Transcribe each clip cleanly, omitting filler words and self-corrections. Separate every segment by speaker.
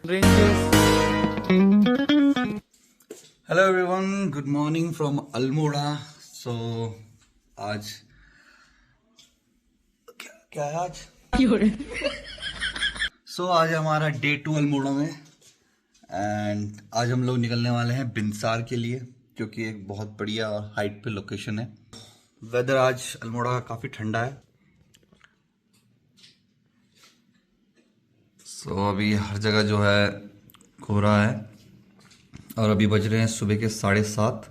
Speaker 1: Hello everyone, good morning from Almora. So आज क्या है आज? आज हमारा डे 2 अल्मोड़ा में। एंड आज हम लोग निकलने वाले हैं बिनसार के लिए, जो कि एक बहुत बढ़िया हाइट पे लोकेशन है। वेदर आज अल्मोड़ा का काफ़ी ठंडा है। अभी हर जगह जो है कोहरा है और अभी बज रहे हैं सुबह के 7:30।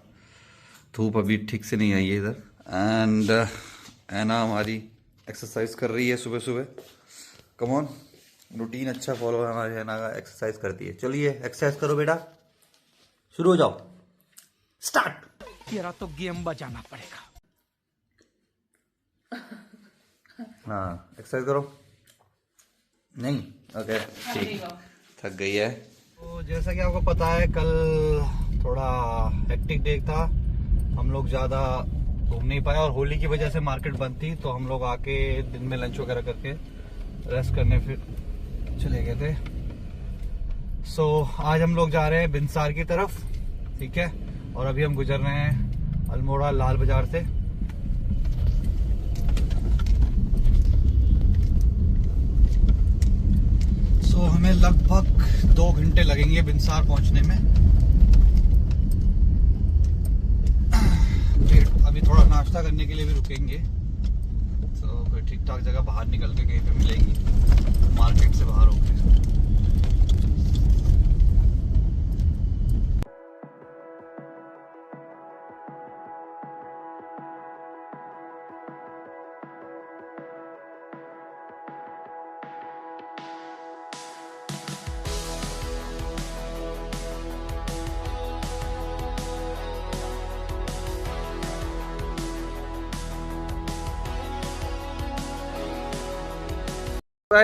Speaker 1: धूप अभी ठीक से नहीं आई है इधर। एंड ऐना हमारी एक्सरसाइज कर रही है सुबह सुबह। कम ऑन, रूटीन अच्छा फॉलो है हमारे ऐना का, एक्सरसाइज करती है। चलिए एक्सरसाइज करो बेटा, शुरू हो जाओ, स्टार्ट।
Speaker 2: तेरा तो गेम बजाना पड़ेगा।
Speaker 1: हाँ एक्सरसाइज करो। नहीं ओके ठीक, थक गई है। तो जैसा कि आपको पता है, कल थोड़ा हेक्टिक डे था, हम लोग ज़्यादा घूम नहीं पाए और होली की वजह से मार्केट बंद थी। तो हम लोग आके दिन में लंच वगैरह करके रेस्ट करने फिर चले गए थे। आज हम लोग जा रहे हैं बिनसार की तरफ, ठीक है। और अभी हम गुजर रहे हैं अल्मोड़ा लाल बाजार से। हमें लगभग 2 घंटे लगेंगे बिनसार पहुंचने में। अभी थोड़ा नाश्ता करने के लिए भी रुकेंगे, तो फिर ठीक ठाक जगह बाहर निकल के कहीं पे मिलेंगी, मार्केट से बाहर होकर।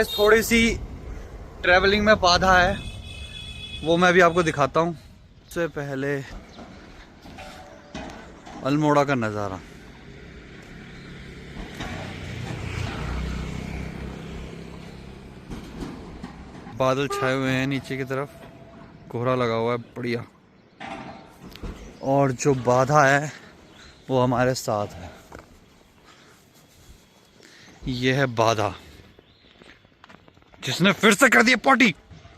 Speaker 1: थोड़ी सी ट्रैवलिंग में बाधा है, वो मैं भी आपको दिखाता हूँ। सबसे पहले अल्मोड़ा का नज़ारा। बादल छाए हुए हैं, नीचे की तरफ कोहरा लगा हुआ है बढ़िया। और जो बाधा है वो हमारे साथ है, ये है बाधा, जिसने फिर से कर दिया पॉटी,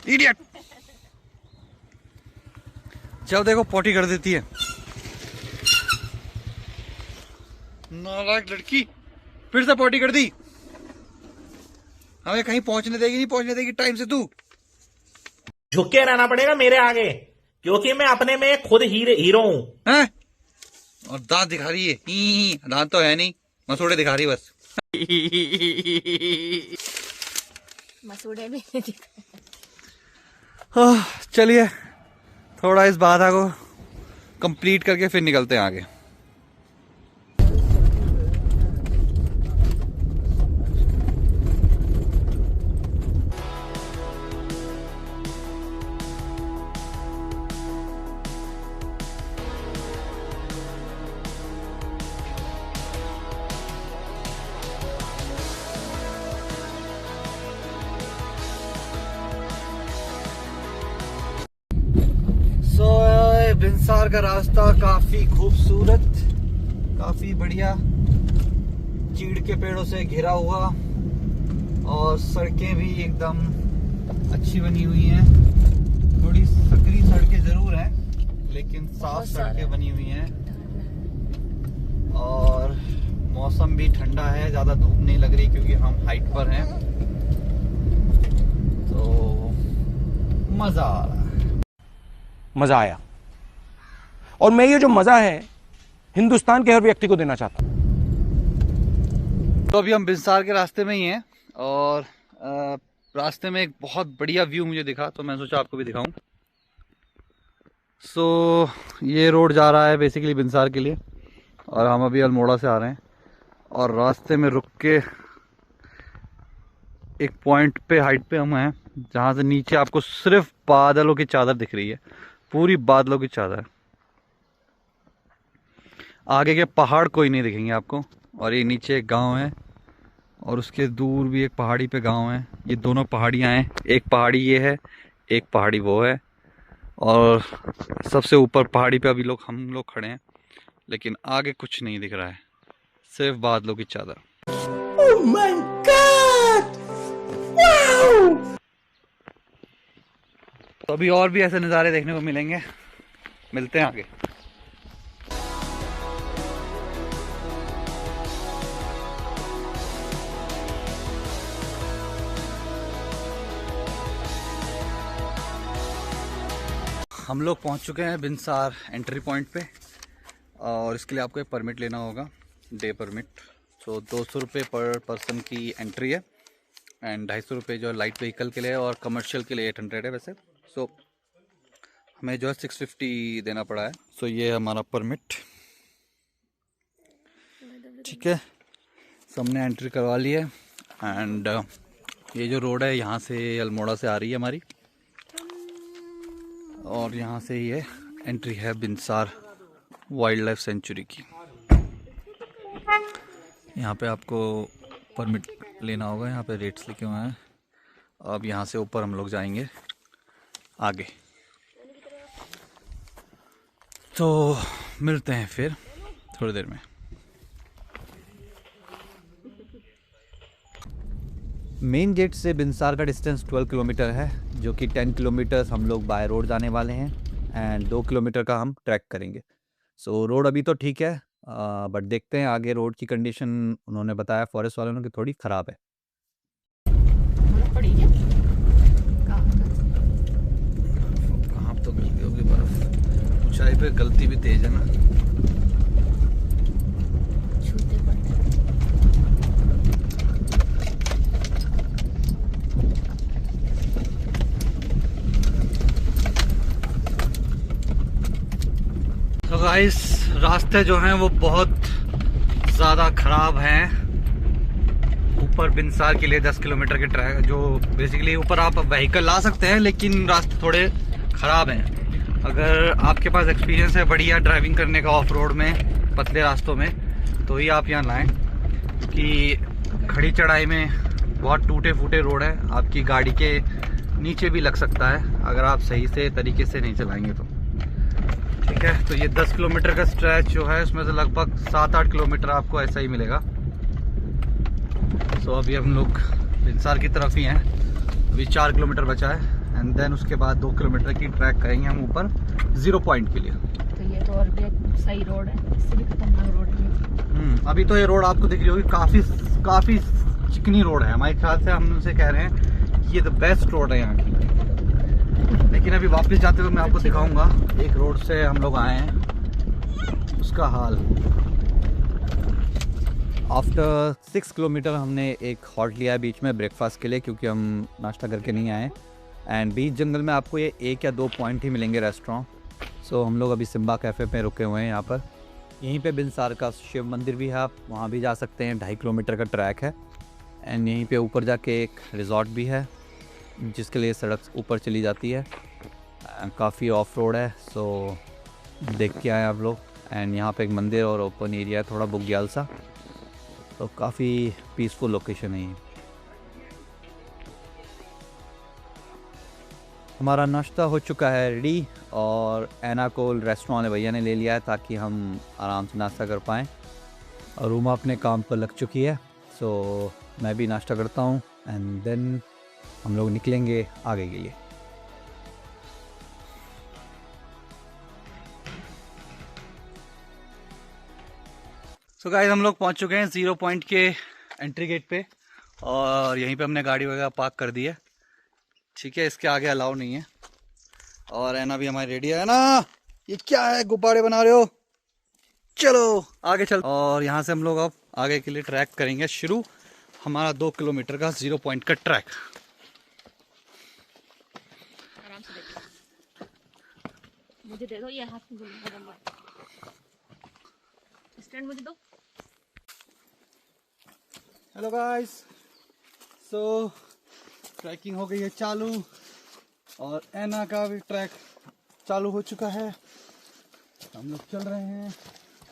Speaker 1: इडियट। जब देखो पॉटी कर देती है, नालायक लड़की, फिर से पॉटी कर दी। हमें कहीं पहुंचने देगी नहीं, पहुंचने देगी टाइम से। तू
Speaker 3: झुक के रहना पड़ेगा मेरे आगे, क्योंकि मैं अपने में खुद हीरो हूं।
Speaker 1: हैं? और दांत दिखा रही है, दांत तो है नहीं, मसूड़े दिखा रही बस।
Speaker 4: मसूड़े भी
Speaker 1: चलिए थोड़ा इस बाधा को कंप्लीट करके फिर निकलते हैं आगे। बिनसार का रास्ता काफी खूबसूरत, काफी बढ़िया, चीड़ के पेड़ों से घिरा हुआ, और सड़कें भी एकदम अच्छी बनी हुई हैं। थोड़ी सकरी सड़कें जरूर हैं, लेकिन साफ सड़कें बनी हुई हैं। और मौसम भी ठंडा है, ज्यादा धूप नहीं लग रही क्योंकि हम हाइट पर हैं। तो मजा आ रहा है,
Speaker 2: मजा आया। और मैं ये जो मजा है हिंदुस्तान के हर व्यक्ति को देना चाहता हूं।
Speaker 1: तो अभी हम बिनसार के रास्ते में ही हैं, और रास्ते में एक बहुत बढ़िया व्यू मुझे दिखा, तो मैं सोचा आपको भी दिखाऊं। ये रोड जा रहा है बेसिकली बिनसार के लिए, और हम अभी अल्मोड़ा से आ रहे हैं। और रास्ते में रुक के एक पॉइंट पे, हाइट पे हम हैं, जहाँ से नीचे आपको सिर्फ बादलों की चादर दिख रही है, पूरी बादलों की चादर। आगे के पहाड़ कोई नहीं दिखेंगे आपको। और ये नीचे एक गांव है, और उसके दूर भी एक पहाड़ी पे गांव है। ये दोनों पहाड़ियां हैं, एक पहाड़ी ये है, एक पहाड़ी वो है, और सबसे ऊपर पहाड़ी पे अभी हम लोग खड़े हैं, लेकिन आगे कुछ नहीं दिख रहा है, सिर्फ बादलों की चादर।
Speaker 2: Oh my God! Wow!
Speaker 1: तो अभी और भी ऐसे नज़ारे देखने को मिलेंगे, मिलते हैं आगे। हम लोग पहुंच चुके हैं बिनसार एंट्री पॉइंट पे, और इसके लिए आपको एक परमिट लेना होगा, डे परमिट। तो 200 रुपये पर पर्सन की एंट्री है, एंड 250 रुपये जो लाइट व्हीकल के लिए, और कमर्शियल के लिए 800 है वैसे। सो हमें जो है 650 देना पड़ा है। सो ये है हमारा परमिट, ठीक है। सो हमने एंट्री करवा ली है, एंड ये जो रोड है यहाँ से अल्मोड़ा से आ रही है हमारी, और यहाँ से ये एंट्री है बिनसार वाइल्ड लाइफ सेंचुरी की। यहाँ पे आपको परमिट लेना होगा, यहाँ पे रेट्स लिखे हुए हैं। अब यहाँ से ऊपर हम लोग जाएंगे आगे, तो मिलते हैं फिर थोड़ी देर में। मेन गेट से बिनसार का डिस्टेंस 12 किलोमीटर है, जो कि 10 किलोमीटर हम लोग बाय रोड जाने वाले हैं, एंड 2 किलोमीटर का हम ट्रैक करेंगे। सो रोड अभी तो ठीक है, बट देखते हैं आगे रोड की कंडीशन। उन्होंने बताया फॉरेस्ट वालों ने कि थोड़ी ख़राब है।
Speaker 4: पड़ी क्या?
Speaker 1: कहाँ तो गिरती होगी बर्फ, ऊंचाई पे गलती भी तेज है ना।
Speaker 4: छूते पड़ते।
Speaker 1: तो गाइस रास्ते जो हैं वो बहुत ज़्यादा ख़राब हैं। ऊपर बिनसार के लिए 10 किलोमीटर के ट्रैक, जो बेसिकली ऊपर आप व्हीकल ला सकते हैं, लेकिन रास्ते थोड़े ख़राब हैं। अगर आपके पास एक्सपीरियंस है बढ़िया ड्राइविंग करने का ऑफ रोड में, पतले रास्तों में, तो ही आप यहाँ लाएँ, क्योंकि खड़ी चढ़ाई में बहुत टूटे फूटे रोड है, आपकी गाड़ी के नीचे भी लग सकता है अगर आप सही से तरीके से नहीं चलाएंगे तो। ठीक है, तो ये 10 किलोमीटर का स्ट्रेच जो है, उसमें से लगभग 7-8 किलोमीटर आपको ऐसा ही मिलेगा। सो अभी हम लोग बिनसार की तरफ ही हैं, अभी 4 किलोमीटर बचा है, एंड देन उसके बाद 2 किलोमीटर की ट्रैक करेंगे हम ऊपर 0 पॉइंट के लिए।
Speaker 4: तो ये तो और भी सही रोड है, इससे भी खतरनाक रोड है।
Speaker 1: अभी तो ये रोड आपको दिख रही होगी, काफ़ी चिकनी रोड है। हमारे ख्याल से हम उनसे कह रहे हैं ये द बेस्ट रोड है यहाँ की, लेकिन अभी वापस जाते हुए मैं आपको दिखाऊंगा एक रोड से हम लोग आए हैं, उसका हाल। आफ्टर 6 किलोमीटर हमने एक हॉल्ट लिया है बीच में ब्रेकफास्ट के लिए, क्योंकि हम नाश्ता करके नहीं आए। एंड बीच जंगल में आपको ये 1 या 2 पॉइंट ही मिलेंगे रेस्टोरेंट। सो हम लोग अभी सिम्बा कैफ़े पे रुके हुए हैं यहाँ पर। यहीं पे बिनसार का शिव मंदिर भी है, आप वहाँ भी जा सकते हैं। 2.5 किलोमीटर का ट्रैक है, एंड यहीं पे ऊपर जाके एक रिजॉर्ट भी है, जिसके लिए सड़क ऊपर चली जाती है। काफ़ी ऑफ रोड है, सो देख के आए आप लोग। एंड यहाँ पे एक मंदिर और ओपन एरिया है थोड़ा बुग्याल सा, तो काफ़ी पीसफुल लोकेशन है ये। हमारा नाश्ता हो चुका है रेडी, और एना को रेस्टोरेंट वाले भैया ने ले लिया है ताकि हम आराम से नाश्ता कर पाएँ। और रूमा अपने काम पर लग चुकी है, सो मैं भी नाश्ता करता हूँ, एंड देन हम लोग निकलेंगे आगे के लिए। सो गाइस हम लोग पहुंच चुके हैं 0 पॉइंट के एंट्री गेट पे, और यहीं पे हमने गाड़ी वगैरह पार्क कर दी है। ठीक है, इसके आगे अलाउ नहीं है। और एना भी हमारी रेडी है ना। ये क्या है, गुब्बारे बना रहे हो? चलो आगे चल। और यहाँ से हम लोग अब आगे के लिए ट्रैक करेंगे शुरू, हमारा 2 किलोमीटर का 0 पॉइंट का ट्रैक।
Speaker 4: आराम से देखो, मुझे दे दो ये हाथ में स्टैंड मुझे दो।
Speaker 1: हेलो गाइस, सो ट्रैकिंग हो गई है चालू, और एना का भी ट्रैक चालू हो चुका है। हम लोग चल रहे हैं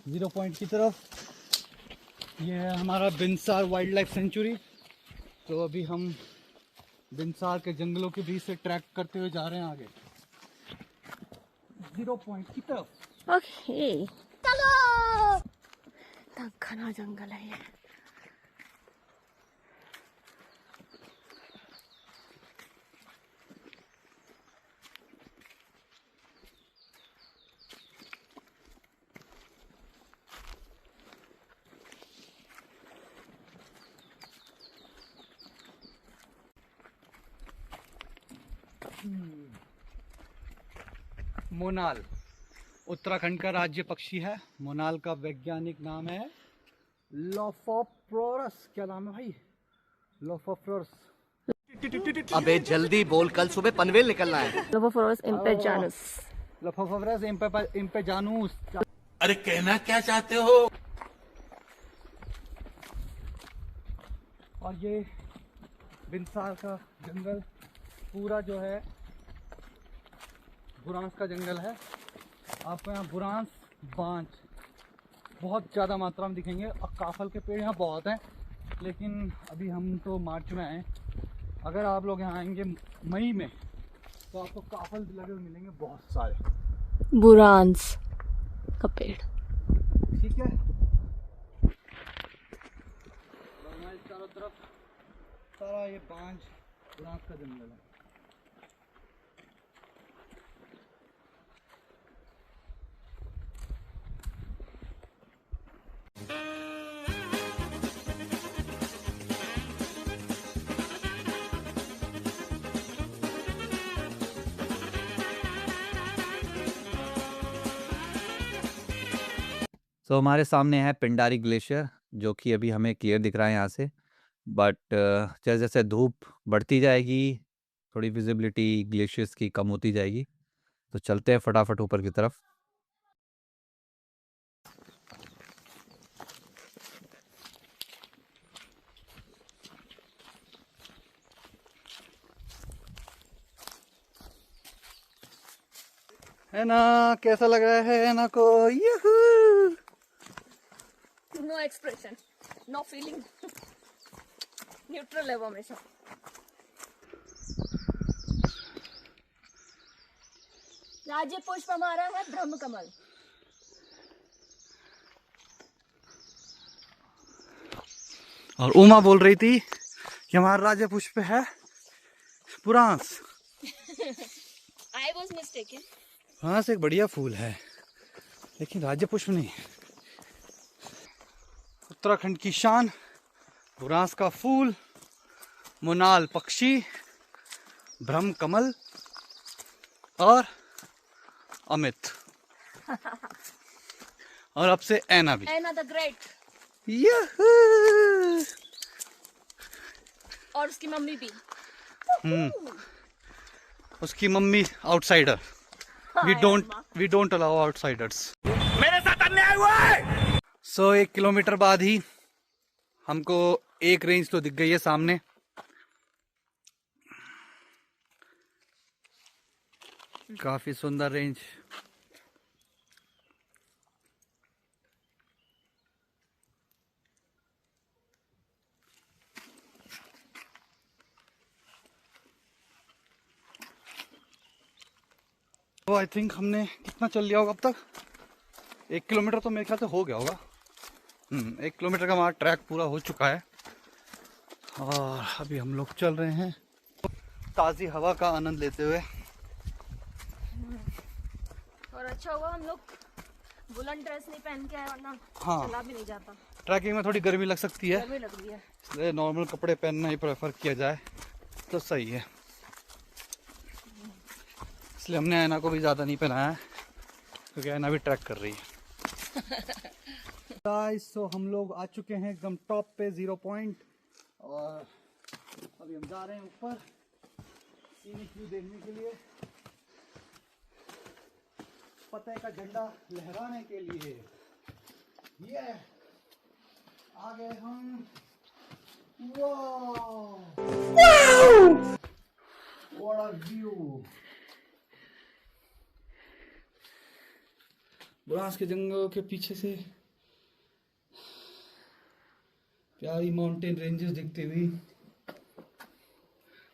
Speaker 1: 0 पॉइंट की तरफ। ये है हमारा बिनसार वाइल्ड लाइफ सेंचुरी। तो अभी हम
Speaker 5: बिनसार के जंगलों के बीच से ट्रैक करते हुए जा रहे हैं आगे 0 पॉइंट की तरफ।
Speaker 4: ओके चलो। इतना घना जंगल है ये।
Speaker 5: मोनाल उत्तराखंड का राज्य पक्षी है। मोनाल का वैज्ञानिक नाम है लोफोप्टेरस। क्या नाम है भाई? लोफोप्टेरस।
Speaker 6: अबे जल्दी बोल, कल सुबह पनवेल निकलना है।
Speaker 4: लोफोफोरस इम्पेजानुस।
Speaker 5: लोफोप्टेरस इम्पेजानुस।
Speaker 3: अरे कहना क्या चाहते हो?
Speaker 5: और ये बिनसार का जंगल पूरा जो है बुरांस का जंगल है। आपको यहाँ बुरांस, बांज बहुत ज़्यादा मात्रा में दिखेंगे और काफल के पेड़ यहाँ बहुत हैं, लेकिन अभी हम तो मार्च में आए। अगर आप लोग यहाँ आएंगे मई में तो आपको काफल लगे हुए मिलेंगे बहुत सारे।
Speaker 4: बुरांस का पेड़।
Speaker 5: ठीक है, हमारे चारों तरफ सारा ये बांज बुरांस का जंगल है।
Speaker 1: सो हमारे सामने है पिंडारी ग्लेशियर, जो कि अभी हमें क्लियर दिख रहा है यहाँ से, बट जैसे जैसे धूप बढ़ती जाएगी थोड़ी विजिबिलिटी ग्लेशियर्स की कम होती जाएगी। तो चलते हैं फटाफट ऊपर की तरफ।
Speaker 5: है ना, कैसा लग रहा है ना को? Yoohoo!
Speaker 4: No expression, no feeling, neutral है वो हमेशा। राज्य पुष्प हमारा है ब्रह्म कमल।
Speaker 5: और उमा बोल रही थी कि हमारा राज्य पुष्प है बुरांस।
Speaker 4: I was mistaken.
Speaker 5: हाँ, से एक बढ़िया फूल है लेकिन राज्य पुष्प नहीं। उत्तराखंड की शान, बुरांस का फूल, मोनाल पक्षी, ब्रह्म कमल और अमित और अब से ऐना भी।
Speaker 4: Anna the great.
Speaker 5: यूहू!
Speaker 4: और उसकी मम्मी भी।
Speaker 5: उसकी मम्मी outsider. We don't allow outsiders.
Speaker 3: मेरे साथ अन्याय हुआ है।
Speaker 5: 1 किलोमीटर बाद ही हमको एक रेंज तो दिख गई है सामने। काफी सुंदर रेंज। तो आई थिंक हमने कितना चल लिया होगा अब तक? 1 किलोमीटर तो मेरे ख्याल से हो गया होगा। 1 किलोमीटर का हमारा ट्रैक पूरा हो चुका है और अभी हम लोग चल रहे हैं ताज़ी हवा का आनंद लेते हुए।
Speaker 4: और अच्छा हुआ हम लोग वुलन ड्रेस नहीं पहन के आए, वरना
Speaker 5: हाँ,
Speaker 4: चला भी नहीं जाता।
Speaker 5: ट्रैकिंग में थोड़ी गर्मी लग सकती है,
Speaker 4: गर्मी लग रही है।
Speaker 5: इसलिए नॉर्मल कपड़े पहनना ही प्रेफर किया जाए तो सही है। इसलिए हमने ऐना को भी ज़्यादा नहीं पहनाया है क्योंकि ऐना भी ट्रैक कर रही है। गाइस, तो हम लोग आ चुके हैं एकदम टॉप पे 0 पॉइंट और अभी हम जा रहे हैं ऊपर सीनिक व्यू देखने के लिए, फतेह का झंडा लहराने के लिए। ये आ गए हम। What a view! बुरांस के जंगलों के पीछे से प्यारी माउंटेन रेंजेस दिखती हुई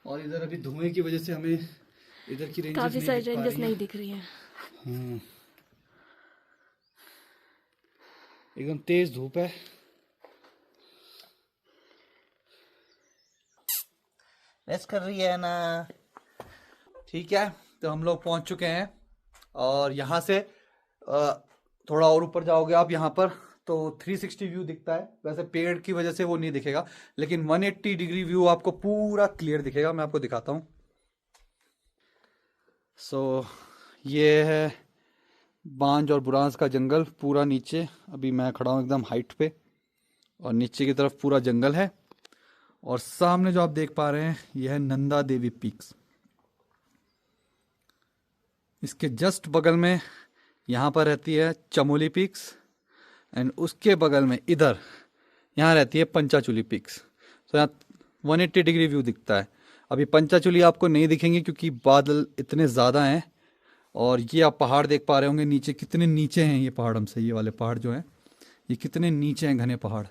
Speaker 5: और इधर अभी धुएं की वजह से हमें इधर की रेंजेस
Speaker 4: काफी सारी रेंजेस नहीं दिख रही हैं।
Speaker 5: एकदम तेज धूप है। रेस्ट कर रही है ना। ठीक है, तो हम लोग पहुंच चुके हैं और यहाँ से थोड़ा और ऊपर जाओगे आप यहाँ पर तो 360 व्यू दिखता है। वैसे पेड़ की वजह से वो नहीं दिखेगा, लेकिन 180 डिग्री व्यू आपको पूरा क्लियर दिखेगा। मैं आपको दिखाता हूँ। सो ये है बांज और बुरांस का जंगल पूरा नीचे। अभी मैं खड़ा हूँ एकदम हाइट पे और नीचे की तरफ पूरा जंगल है। और सामने जो आप देख पा रहे हैं यह है नंदा देवी पीक्स। इसके जस्ट बगल में यहाँ पर रहती है चमोली पीक्स एंड उसके बगल में इधर यहाँ रहती है पंचाचूली पीक्स। तो यहाँ 180 डिग्री व्यू दिखता है। अभी पंचाचूली आपको नहीं दिखेंगे क्योंकि बादल इतने ज़्यादा हैं। और ये आप पहाड़ देख पा रहे होंगे नीचे, कितने नीचे हैं ये पहाड़ हमसे। ये वाले पहाड़ जो हैं ये कितने नीचे हैं, घने पहाड़।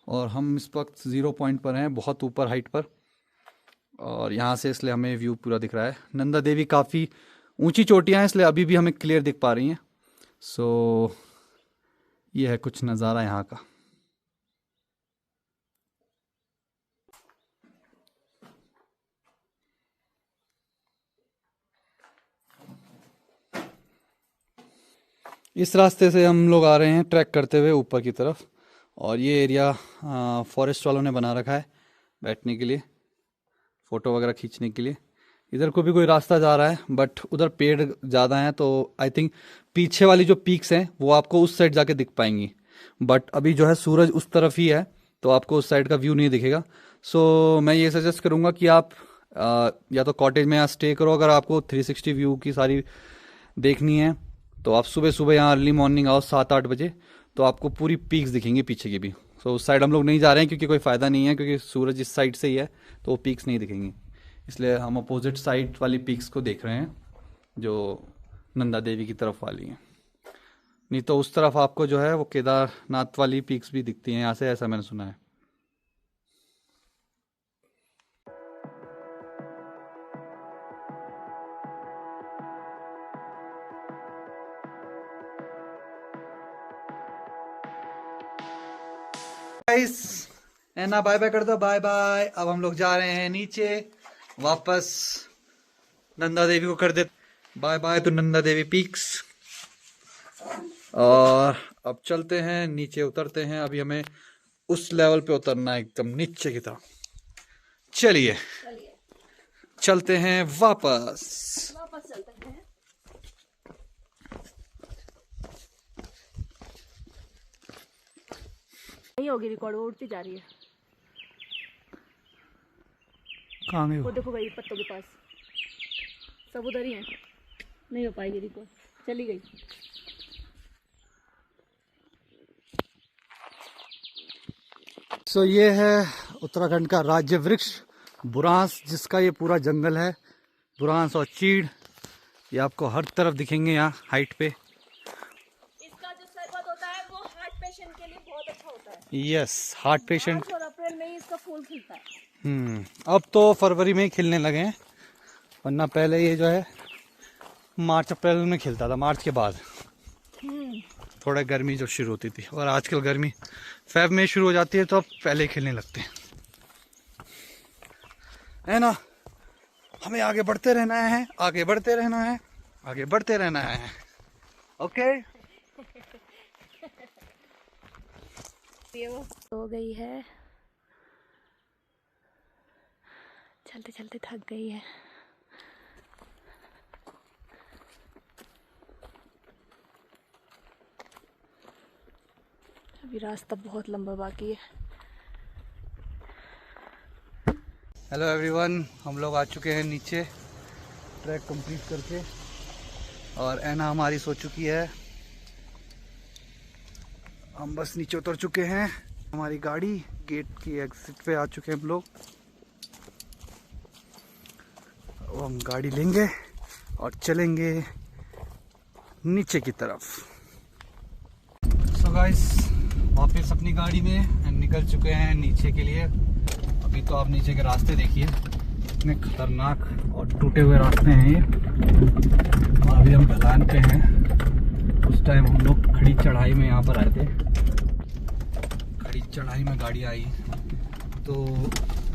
Speaker 5: और हम इस वक्त 0 पॉइंट पर हैं, बहुत ऊपर हाइट पर। और यहाँ से इसलिए हमें व्यू पूरा दिख रहा है। नंदा देवी काफ़ी ऊंची चोटियाँ हैं इसलिए अभी भी हमें क्लियर दिख पा रही हैं। सो ये है कुछ नज़ारा यहाँ का। इस रास्ते से हम लोग आ रहे हैं ट्रैक करते हुए ऊपर की तरफ। और ये एरिया फॉरेस्ट वालों ने बना रखा है बैठने के लिए, फ़ोटो वगैरह खींचने के लिए। इधर को भी कोई रास्ता जा रहा है बट उधर पेड़ ज़्यादा हैं तो आई थिंक पीछे वाली जो पीक्स हैं वो आपको उस साइड जाके दिख पाएंगी। बट अभी जो है सूरज उस तरफ ही है तो आपको उस साइड का व्यू नहीं दिखेगा। सो मैं ये सजेस्ट करूँगा कि आप या तो कॉटेज में यहाँ स्टे करो। अगर आपको 360 व्यू की सारी देखनी है तो आप सुबह सुबह यहाँ अर्ली मॉर्निंग आओ 7-8 बजे, तो आपको पूरी पीक्स दिखेंगी पीछे की भी। सो उस साइड हम लोग नहीं जा रहे हैं क्योंकि कोई फ़ायदा नहीं है, क्योंकि सूरज इस साइड से ही है तो वो पीक्स नहीं दिखेंगी। इसलिए हम अपोजिट साइड वाली पीक्स को देख रहे हैं जो नंदा देवी की तरफ वाली हैं। नहीं तो उस तरफ आपको जो है वो केदारनाथ वाली पीक्स भी दिखती हैं यहाँ से, ऐसा मैंने सुना है। ना बाय बाय कर दो, बाय बाय। अब हम लोग जा रहे हैं नीचे वापस नंदा देवी को कर दे बाय बाय तो नंदा देवी पीक्स। और अब चलते हैं नीचे, उतरते हैं। अभी हमें उस लेवल पे उतरना है एकदम नीचे की तरफ। चलिए चलते हैं वापस
Speaker 4: चलते हैं। नहीं होगी रिकॉर्ड, वो उड़ती जा रही है।
Speaker 5: कहाँ गई
Speaker 4: वो देखो गई पत्तों के पास, सब उधर ही है। नहीं हो पाएगी रिकॉर्ड, चली गई।
Speaker 5: सो ये है उत्तराखंड का राज्य वृक्ष बुरांस, जिसका ये पूरा जंगल है। बुरांस और चीड़ ये आपको हर तरफ दिखेंगे यहाँ हाइट पे।
Speaker 4: इसका जो शरबत होता है वो हार्ट पेशेंट के लिए बहुत अच्छा होता है।
Speaker 5: Yes, heart patient.
Speaker 4: मार्च और अप्रैल में ही इसका फूल खिलता है।
Speaker 5: अब तो फरवरी में ही खिलने लगे हैं, वरना पहले ये जो है मार्च अप्रैल में खिलता था, मार्च के बाद थोड़ा गर्मी जो शुरू होती थी। और आजकल गर्मी फेब में शुरू हो जाती है तो अब पहले ही खिलने लगते हैं, है ना। हमें आगे बढ़ते रहना है, आगे बढ़ते रहना है, आगे बढ़ते रहना है। ओके
Speaker 4: हो गई है, चलते चलते थक गई है। अभी रास्ता बहुत लंबा बाकी है।
Speaker 5: हेलो एवरीवन, हम लोग आ चुके हैं नीचे ट्रैक कंप्लीट करके। और ऐना हमारी सो चुकी है, हम बस नीचे उतर चुके हैं। हमारी गाड़ी गेट की एग्जिट पे आ चुके हैं हम लोग। अब हम गाड़ी लेंगे और चलेंगे नीचे की तरफ। सो गाइस, वापस अपनी गाड़ी में निकल चुके हैं नीचे के लिए। अभी तो आप नीचे के रास्ते देखिए, इतने खतरनाक और टूटे हुए रास्ते हैं ये। और अभी हम ढलान पे हैं। उस टाइम हम लोग खड़ी चढ़ाई में यहाँ पर आए थे। खड़ी चढ़ाई में गाड़ी आई, तो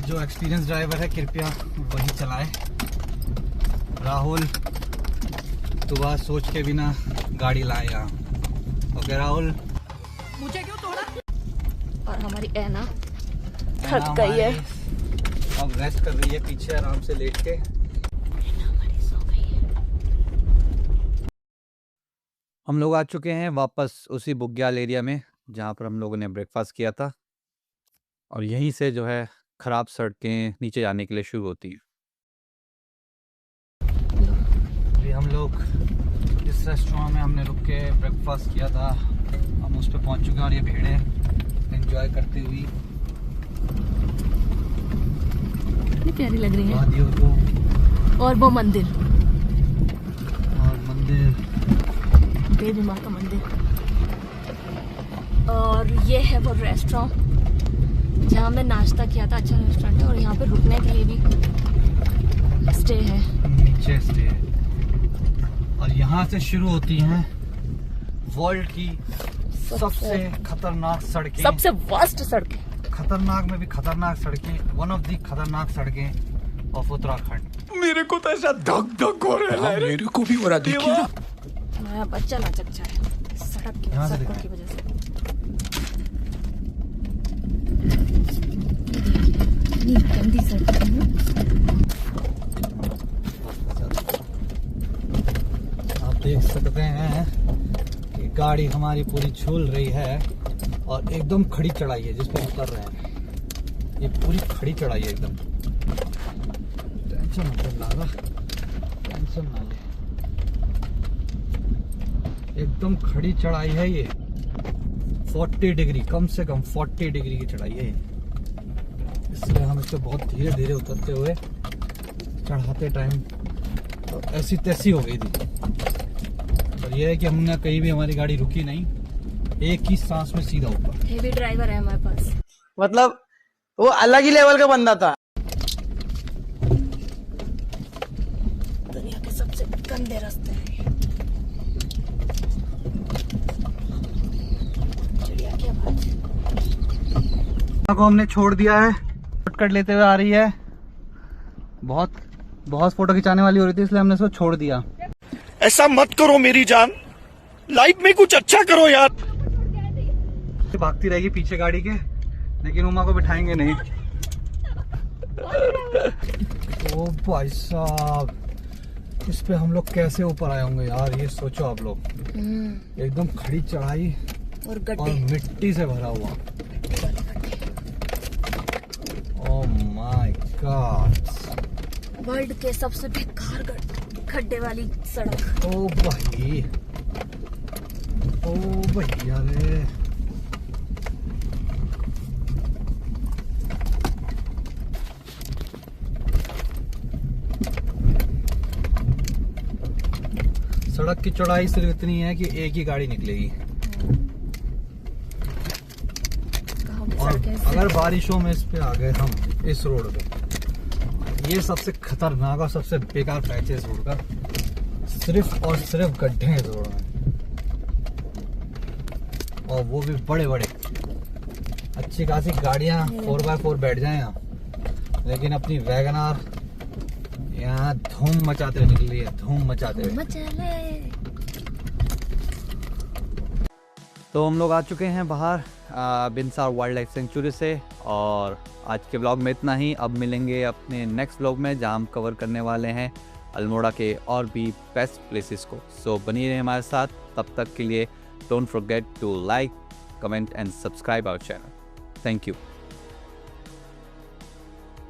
Speaker 5: जो एक्सपीरियंस ड्राइवर है कृपया वही चलाए। राहुल तो बात सोच के बिना गाड़ी लाए यहाँ। ओके राहुल।
Speaker 4: मुझे क्यों तोड़ा? और हमारी ऐना थक
Speaker 5: गई
Speaker 4: गई है।
Speaker 5: अब रेस्ट कर रही है पीछे आराम से लेट के। हम लोग आ चुके हैं वापस उसी बुग्याल एरिया में जहाँ पर हम लोगों ने ब्रेकफास्ट किया था, और यहीं से जो है खराब सड़कें नीचे जाने के लिए शुरू होती हैं। अभी हम लोग जिस रेस्टोरेंट में हमने रुक के ब्रेकफास्ट किया था, हम उस पर पहुँच चुके हैं और ये भीड़ें एंजॉय करती हुई
Speaker 4: कितनी प्यारी लग रही है।
Speaker 5: वादियों को
Speaker 4: और वो मंदिर,
Speaker 5: और मंदिर,
Speaker 4: देवी माँ का मंदिर। और ये है वो रेस्टोरेंट जहाँ हमने नाश्ता किया था। अच्छा रेस्टोरेंट है और यहाँ पे रुकने के लिए भी स्टे है,
Speaker 5: नीचे स्टे है। और यहाँ से शुरू होती हैं वर्ल्ड की सबसे खतरनाक सड़कें।
Speaker 4: सबसे वर्स्ट सड़क।
Speaker 5: खतरनाक में भी खतरनाक सड़कें, वन ऑफ दी खतरनाक सड़कें ऑफ उत्तराखंड।
Speaker 2: मेरे को तो ऐसा धक धक हो रहा है। मेरे को भी हो रहा, देखिए ना।
Speaker 4: हमारा बच्चा नाचक जाए सड़क की
Speaker 5: यहाँ से
Speaker 4: सड़कों
Speaker 5: दिखाएं।
Speaker 4: की वजह से। इतनी गंदी सड़क है ना।
Speaker 5: आप देख सकते हैं कि गाड़ी हमारी पूरी झूल रही है और एकदम खड़ी चढ़ाई है जिस पर उतर रहे हैं। ये पूरी खड़ी चढ़ाई है एकदम। टेंशन मत लागा, टेंशन ना ले। एकदम खड़ी चढ़ाई है ये। 40 डिग्री, कम से कम 40 डिग्री की चढ़ाई है ये। इसलिए हम इससे बहुत धीरे धीरे उतरते हुए चढ़ाते टाइम तो ऐसी तैसी हो गई थी। और ये है कि हमने कहीं भी हमारी गाड़ी रुकी नहीं, एक ही सांस में सीधा ऊपर।
Speaker 4: हेवी ड्राइवर है हमारे पास।
Speaker 7: मतलब वो अलग ही लेवल का बंदा था।
Speaker 4: दुनिया के सबसे गंदे रास्ते हैं। चिड़िया की आवाज।
Speaker 5: को हमने छोड़ दिया है, शॉर्टकट लेते हुए आ रही है। बहुत फोटो खिंचाने वाली हो रही थी इसलिए हमने इसको छोड़ दिया।
Speaker 6: ऐसा मत करो मेरी जान, लाइफ में कुछ अच्छा करो यार।
Speaker 5: भागती रहेगी पीछे गाड़ी के, लेकिन उमा को बिठाएंगे नहीं। ओ भाई साहब, इस पे हम लोग कैसे ऊपर आए होंगे यार, ये सोचो आप लोग। एकदम खड़ी चढ़ाई
Speaker 4: और
Speaker 5: और
Speaker 4: गड्ढे।
Speaker 5: मिट्टी से भरा हुआ। ओह माय गॉड,
Speaker 4: वर्ल्ड के सबसे बेकार खड्डे वाली सड़क।
Speaker 5: ओ भाई, ओ भैया रे। सड़क की चौड़ाई सिर्फ इतनी है कि एक ही गाड़ी निकलेगी। और अगर बारिशों में इस पे आ गए हम, इस रोड पे, ये सबसे खतरनाक और सबसे बेकार पैच है इस रोड का। सिर्फ और सिर्फ गड्ढे हैं इस रोड में, और वो भी बड़े बड़े। अच्छी खासी गाड़ियां 4x4 बैठ जाए यहाँ, लेकिन अपनी वैगनार यहाँ धूम मचाते हुए निकली है, धूम मचाते हुए। तो हम लोग आ चुके हैं बाहर बिनसार वाइल्ड लाइफ सेंचुरी से, और आज के ब्लॉग में इतना ही। अब मिलेंगे अपने नेक्स्ट ब्लॉग में जहाँ हम कवर करने वाले हैं अल्मोड़ा के और भी बेस्ट प्लेसेस को। सो बनी रहे हमारे साथ, तब तक के लिए don't forget to like, comment and subscribe our channel. Thank you.